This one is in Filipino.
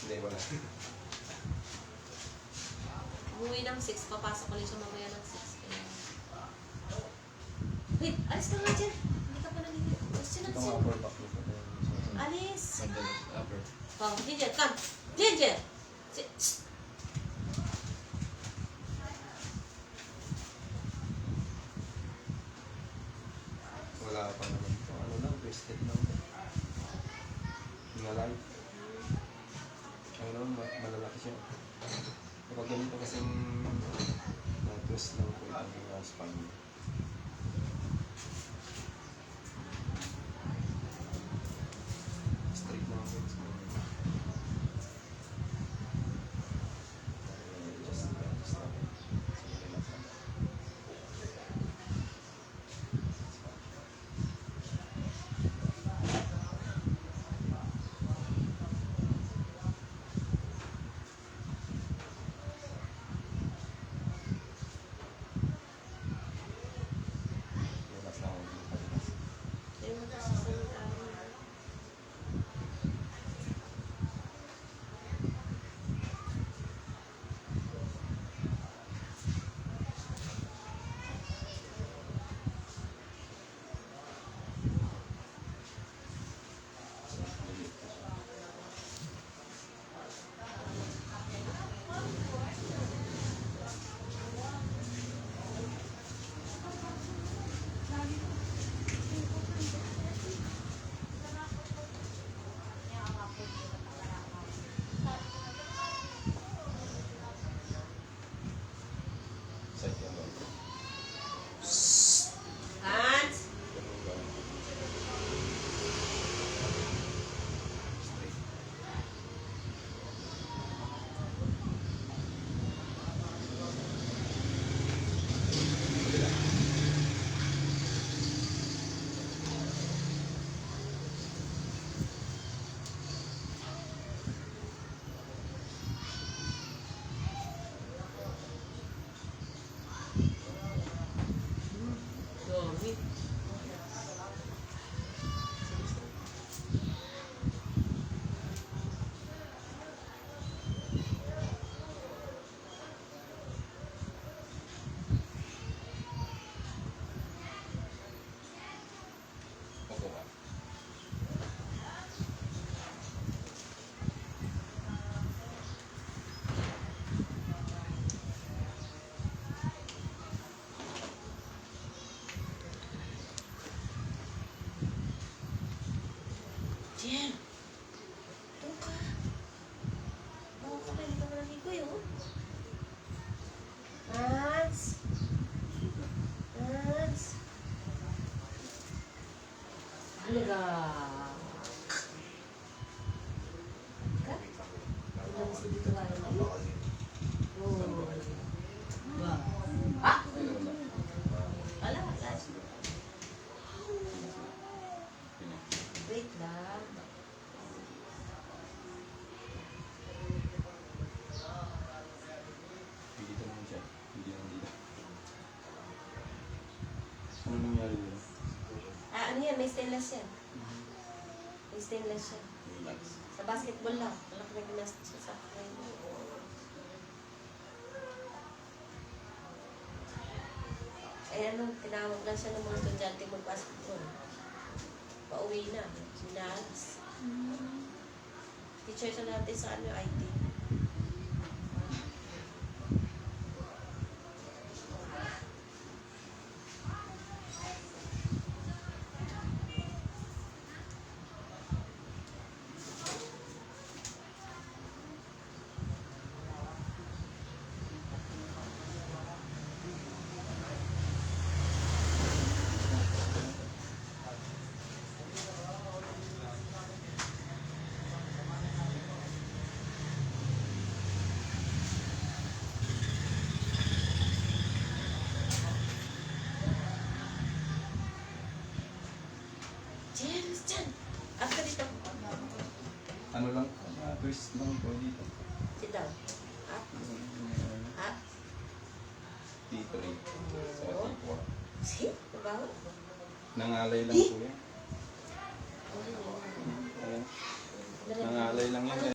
Hindi, wala. Umuwi ng 6, papasok ulit siya mamaya ng 6. Kaya... Wait, alis ka nga dyan. Hindi ka pa nalilip. Ito nga upper back nito. Alis. Upper. Oh, Ginger, come. Ginger! Shh. Wala pa naman ito. Ano lang, twisted lang. Hingalay. Ano lang, malalaki siya. Kapag ganito kasing na-twist lang po yung spine. Straight lang po yung spine. Just stop. Sige, relax lang. Relax lang ako. Ayun mo kasi sa Side yan lang. Hands! Straight. Dami. Opo ka. Jen! Doon ka. Oo ka ba? Hindi ka mo naligo yun. Hands! Hands! Halaga! Ka? Ilang sa dito ka naman? Oo. Ba? Ah! Wala, wala. Wait lang. Dito naman siya. Hindi naman dito. Ano nangyari dito? Ah, ano yan? May stainless yan. May stainless yan. Relax. Sa basketball lang. Malaki na ginastos siya sa akin. Eh ano, tinawag lang siya ng mga estudyante mag-basketball. Pauwi na. Sinalas. Teacher siya natin sa ano, IT. James, dyan! After dito. Ano lang? Twist lang po dito. Sit down. Up. Up. T3. Sa T4. See? Diba? Nangalay lang po yan. Ayan. Nangalay lang yan.